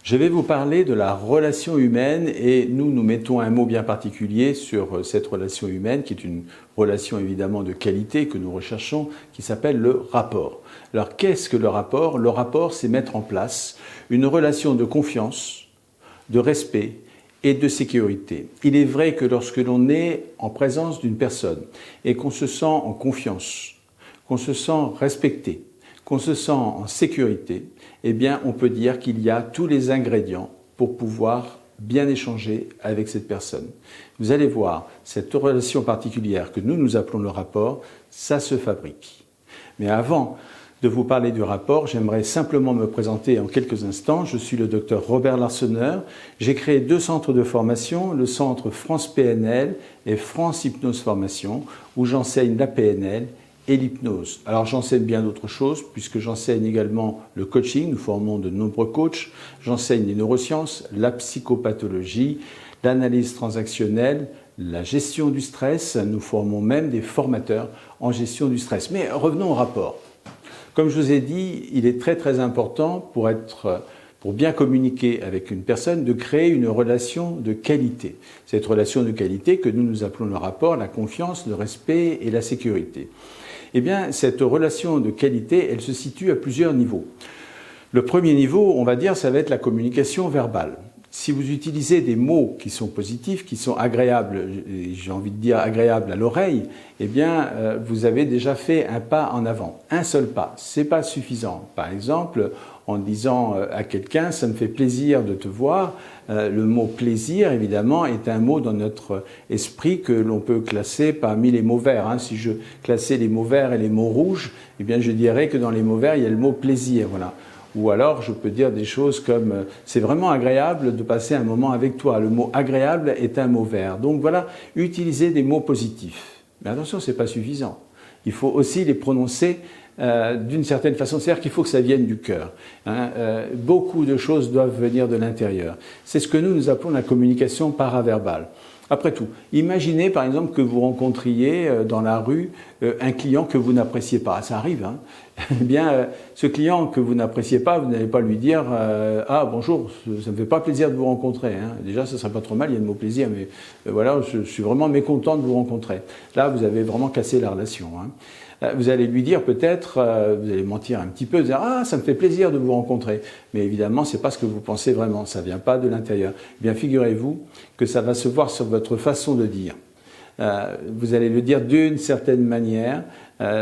Je vais vous parler de la relation humaine et nous mettons un mot bien particulier sur cette relation humaine qui est une relation évidemment de qualité que nous recherchons qui s'appelle le rapport. Alors qu'est-ce que le rapport? Le rapport, c'est mettre en place une relation de confiance, de respect et de sécurité. Il est vrai que lorsque l'on est en présence d'une personne et qu'on se sent en confiance, qu'on se sent respecté, qu'on se sent en sécurité, eh bien, on peut dire qu'il y a tous les ingrédients pour pouvoir bien échanger avec cette personne. Vous allez voir, cette relation particulière que nous appelons le rapport, ça se fabrique. Mais avant de vous parler du rapport, j'aimerais simplement me présenter en quelques instants. Je suis le docteur Robert Larsonneur. J'ai créé 2 centres de formation, le centre France PNL et France Hypnose Formation, où j'enseigne la PNL et l'hypnose. Alors j'enseigne bien d'autres choses, puisque j'enseigne également le coaching, nous formons de nombreux coachs, j'enseigne les neurosciences, la psychopathologie, l'analyse transactionnelle, la gestion du stress, nous formons même des formateurs en gestion du stress. Mais revenons au rapport. Comme je vous ai dit, il est très important pour bien communiquer avec une personne, de créer une relation de qualité. Cette relation de qualité que nous appelons le rapport, la confiance, le respect et la sécurité. Eh bien, cette relation de qualité, elle se situe à plusieurs niveaux. Le premier niveau, on va dire, ça va être la communication verbale. Si vous utilisez des mots qui sont positifs, qui sont agréables, j'ai envie de dire agréables à l'oreille, eh bien, vous avez déjà fait un pas en avant. Un seul pas, c'est pas suffisant. Par exemple, en disant à quelqu'un « ça me fait plaisir de te voir », le mot « plaisir », évidemment, est un mot dans notre esprit que l'on peut classer parmi les mots verts. Si je classais les mots verts et les mots rouges, eh bien, je dirais que dans les mots verts, il y a le mot « plaisir ». Voilà. Ou alors, je peux dire des choses comme « c'est vraiment agréable de passer un moment avec toi ». Le mot « agréable » est un mot vert. Donc voilà, utilisez des mots positifs. Mais attention, ce n'est pas suffisant. Il faut aussi les prononcer d'une certaine façon. C'est-à-dire qu'il faut que ça vienne du cœur. Beaucoup de choses doivent venir de l'intérieur. C'est ce que nous appelons la communication paraverbale. Après tout, imaginez par exemple que vous rencontriez dans la rue un client que vous n'appréciez pas. Ça arrive, hein. Eh bien, ce client que vous n'appréciez pas, vous n'allez pas lui dire « Ah, bonjour, ça me fait pas plaisir de vous rencontrer. » Déjà, ça serait pas trop mal, il y a le mot « plaisir », mais voilà, je suis vraiment mécontent de vous rencontrer. Là, vous avez vraiment cassé la relation. Vous allez lui dire peut-être, vous allez mentir un petit peu, dire « Ah, ça me fait plaisir de vous rencontrer. » Mais évidemment, c'est pas ce que vous pensez vraiment, ça vient pas de l'intérieur. Eh bien, figurez-vous que ça va se voir sur votre façon de dire. Vous allez le dire d'une certaine manière,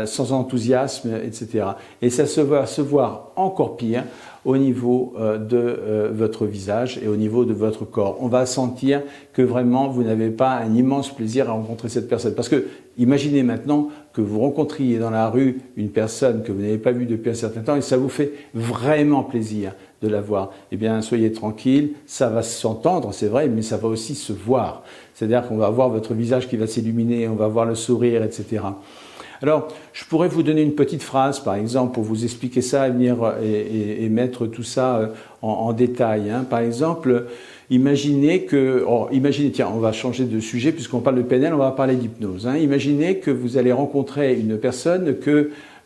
sans enthousiasme, etc. Et ça va se voir encore pire au niveau de votre visage et au niveau de votre corps. On va sentir que vraiment vous n'avez pas un immense plaisir à rencontrer cette personne. Parce que imaginez maintenant que vous rencontriez dans la rue une personne que vous n'avez pas vue depuis un certain temps et ça vous fait vraiment plaisir de la voir. Eh bien, soyez tranquille, ça va s'entendre, c'est vrai, mais ça va aussi se voir. C'est-à-dire qu'on va voir votre visage qui va s'illuminer, on va voir le sourire, etc. Alors, je pourrais vous donner une petite phrase, par exemple, pour vous expliquer ça et mettre tout ça en détail. Par exemple, imaginez que... tiens, on va changer de sujet, puisqu'on parle de PNL, on va parler d'hypnose. Imaginez que vous allez rencontrer une personne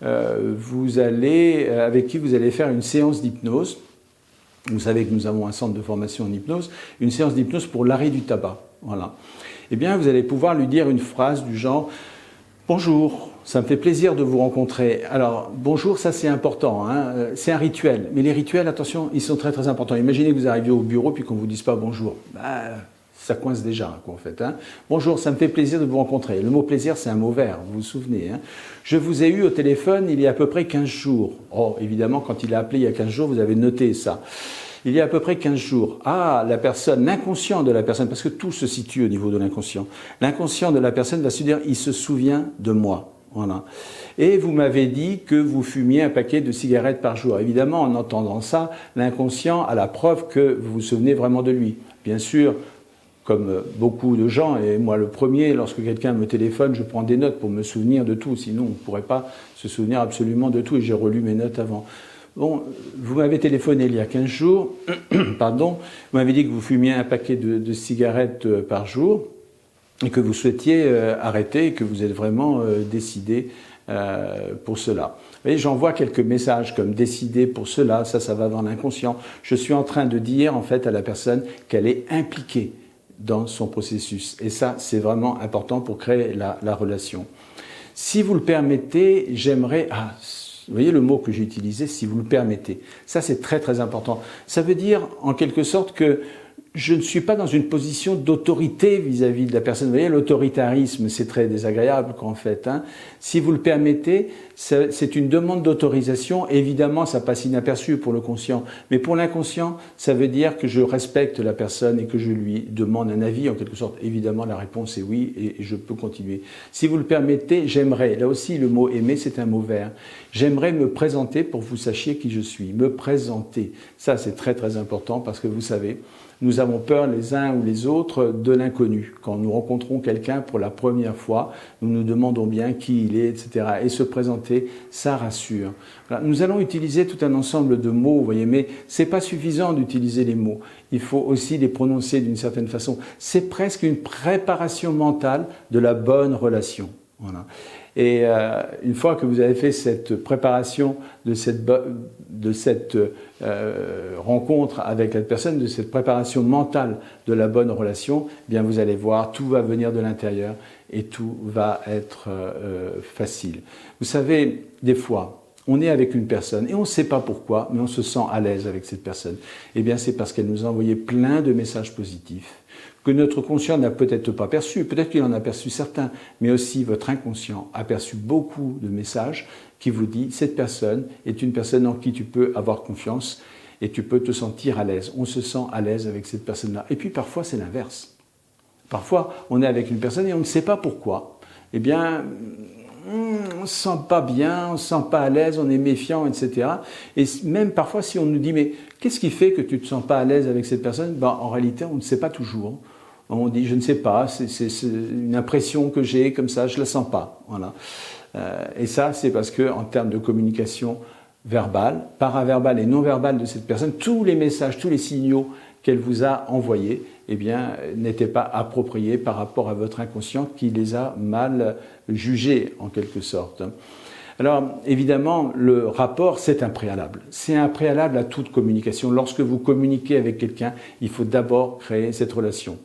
avec qui vous allez faire une séance d'hypnose. Vous savez que nous avons un centre de formation en hypnose, une séance d'hypnose pour l'arrêt du tabac. Voilà. Eh bien, vous allez pouvoir lui dire une phrase du genre « Bonjour, ça me fait plaisir de vous rencontrer. » Alors, bonjour, ça c'est important, c'est un rituel. Mais les rituels, attention, ils sont très importants. Imaginez que vous arriviez au bureau puis qu'on ne vous dise pas bonjour. Ça coince déjà, quoi, en fait. Bonjour, ça me fait plaisir de vous rencontrer. Le mot plaisir, c'est un mot vert, vous vous souvenez. Je vous ai eu au téléphone il y a à peu près 15 jours. Oh, évidemment, quand il a appelé il y a 15 jours, vous avez noté ça. Il y a à peu près 15 jours. Ah, l'inconscient de la personne, parce que tout se situe au niveau de l'inconscient. L'inconscient de la personne va se dire, il se souvient de moi. Voilà. Et vous m'avez dit que vous fumiez un paquet de cigarettes par jour. Évidemment, en entendant ça, l'inconscient a la preuve que vous vous souvenez vraiment de lui. Bien sûr, comme beaucoup de gens, et moi le premier, lorsque quelqu'un me téléphone, je prends des notes pour me souvenir de tout, sinon on ne pourrait pas se souvenir absolument de tout, et j'ai relu mes notes avant. Bon, vous m'avez téléphoné il y a 15 jours, pardon, vous m'avez dit que vous fumiez un paquet de cigarettes par jour, et que vous souhaitiez arrêter, et que vous êtes vraiment décidé pour cela. Vous voyez, j'envoie quelques messages comme décider pour cela, ça va dans l'inconscient. Je suis en train de dire en fait à la personne qu'elle est impliquée dans son processus. Et ça, c'est vraiment important pour créer la relation. Si vous le permettez, j'aimerais... vous voyez le mot que j'ai utilisé, si vous le permettez. Ça, c'est très très important. Ça veut dire en quelque sorte que je ne suis pas dans une position d'autorité vis-à-vis de la personne. Vous voyez, l'autoritarisme, c'est très désagréable qu'en fait. Si vous le permettez, c'est une demande d'autorisation. Évidemment, ça passe inaperçu pour le conscient. Mais pour l'inconscient, ça veut dire que je respecte la personne et que je lui demande un avis, en quelque sorte. Évidemment, la réponse est oui et je peux continuer. Si vous le permettez, j'aimerais, là aussi le mot aimer, c'est un mot vert. J'aimerais me présenter pour que vous sachiez qui je suis. Me présenter. Ça, c'est très très important parce que vous savez, nous avons peur les uns ou les autres de l'inconnu. Quand nous rencontrons quelqu'un pour la première fois, nous nous demandons bien qui il est, etc. Et se présenter, ça rassure. Voilà. Nous allons utiliser tout un ensemble de mots, vous voyez, mais c'est pas suffisant d'utiliser les mots. Il faut aussi les prononcer d'une certaine façon. C'est presque une préparation mentale de la bonne relation. Voilà. Et une fois que vous avez fait cette préparation de cette rencontre avec la personne, de cette préparation mentale de la bonne relation, eh bien vous allez voir, tout va venir de l'intérieur et tout va être facile. Vous savez, des fois, on est avec une personne et on ne sait pas pourquoi, mais on se sent à l'aise avec cette personne. Eh bien, c'est parce qu'elle nous a envoyé plein de messages positifs que notre conscient n'a peut-être pas perçu, peut-être qu'il en a perçu certains, mais aussi votre inconscient a perçu beaucoup de messages qui vous disent cette personne est une personne en qui tu peux avoir confiance et tu peux te sentir à l'aise. On se sent à l'aise avec cette personne-là. Et puis parfois c'est l'inverse. Parfois on est avec une personne et on ne sait pas pourquoi. Eh bien, on ne se sent pas bien, on ne se sent pas à l'aise, on est méfiant, etc. Et même parfois si on nous dit mais qu'est-ce qui fait que tu ne te sens pas à l'aise avec cette personne, ben, en réalité on ne sait pas toujours. On dit, je ne sais pas, c'est une impression que j'ai comme ça, je ne la sens pas. Voilà. Et ça, c'est parce que en termes de communication verbale, paraverbale et non verbale de cette personne, tous les messages, tous les signaux qu'elle vous a envoyés, eh bien, n'étaient pas appropriés par rapport à votre inconscient qui les a mal jugés, en quelque sorte. Alors, évidemment, le rapport, c'est un préalable. C'est un préalable à toute communication. Lorsque vous communiquez avec quelqu'un, il faut d'abord créer cette relation.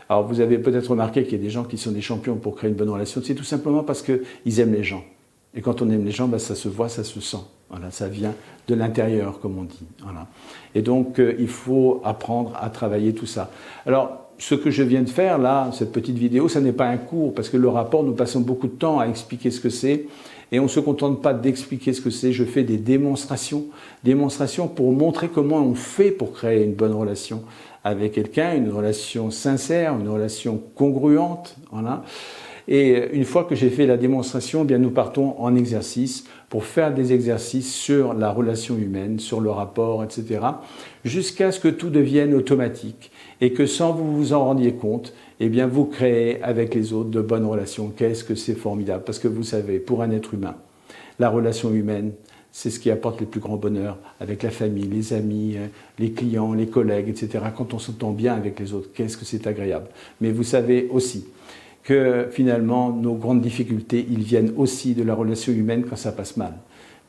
Alors, vous avez peut-être remarqué qu'il y a des gens qui sont des champions pour créer une bonne relation. C'est tout simplement parce qu'ils aiment les gens. Et quand on aime les gens, ben, ça se voit, ça se sent. Voilà, ça vient de l'intérieur, comme on dit. Voilà. Et donc, il faut apprendre à travailler tout ça. Alors, ce que je viens de faire, là, cette petite vidéo, ça n'est pas un cours, parce que le rapport, nous passons beaucoup de temps à expliquer ce que c'est. Et on ne se contente pas d'expliquer ce que c'est, je fais des démonstrations pour montrer comment on fait pour créer une bonne relation avec quelqu'un, une relation sincère, une relation congruente. Voilà. Et une fois que j'ai fait la démonstration, eh bien nous partons en exercice pour faire des exercices sur la relation humaine, sur le rapport, etc., jusqu'à ce que tout devienne automatique et que sans vous vous en rendiez compte, eh bien vous créez avec les autres de bonnes relations. Qu'est-ce que c'est formidable? Parce que vous savez, pour un être humain, la relation humaine, c'est ce qui apporte le plus grand bonheur avec la famille, les amis, les clients, les collègues, etc. Quand on s'entend bien avec les autres, qu'est-ce que c'est agréable. Mais vous savez aussi que finalement, nos grandes difficultés, ils viennent aussi de la relation humaine quand ça passe mal.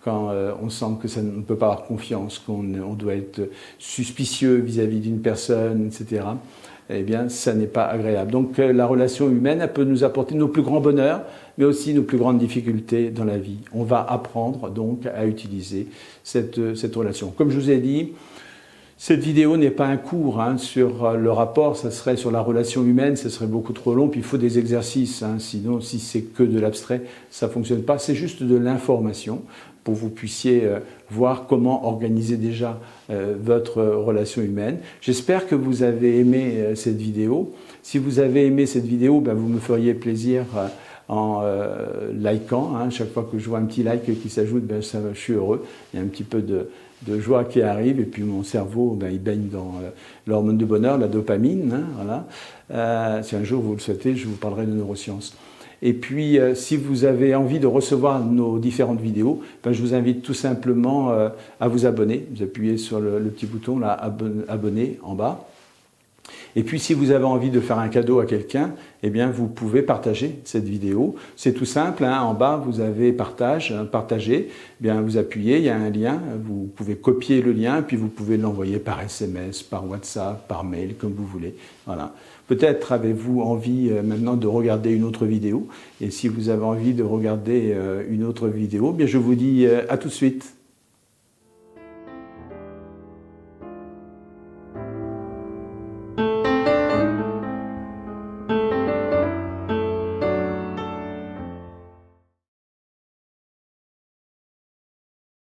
Quand on sent que ça ne peut pas avoir confiance, qu'on doit être suspicieux vis-à-vis d'une personne, etc., eh bien, ça n'est pas agréable. Donc, la relation humaine, elle peut nous apporter nos plus grands bonheurs, mais aussi nos plus grandes difficultés dans la vie. On va apprendre donc à utiliser cette relation. Comme je vous ai dit, cette vidéo n'est pas un cours sur le rapport, ça serait sur la relation humaine, ça serait beaucoup trop long, puis il faut des exercices, sinon si c'est que de l'abstrait, ça ne fonctionne pas, c'est juste de l'information pour que vous puissiez voir comment organiser déjà votre relation humaine. J'espère que vous avez aimé cette vidéo. Si vous avez aimé cette vidéo, ben vous me feriez plaisir en likant. Chaque fois que je vois un petit like qui s'ajoute, ben je suis heureux. Il y a un petit peu de joie qui arrive et puis mon cerveau, ben, il baigne dans l'hormone du bonheur, la dopamine. Voilà. Si un jour vous le souhaitez, je vous parlerai de neurosciences. Et puis, si vous avez envie de recevoir nos différentes vidéos, ben, je vous invite tout simplement à vous abonner. Vous appuyez sur le petit bouton là, abonner en bas. Et puis si vous avez envie de faire un cadeau à quelqu'un, eh bien vous pouvez partager cette vidéo. C'est tout simple, hein, en bas vous avez partage, partager, eh bien vous appuyez, il y a un lien, vous pouvez copier le lien, puis vous pouvez l'envoyer par SMS, par WhatsApp, par mail, comme vous voulez. Voilà. Peut-être avez-vous envie maintenant de regarder une autre vidéo, et si vous avez envie de regarder une autre vidéo, eh bien je vous dis à tout de suite.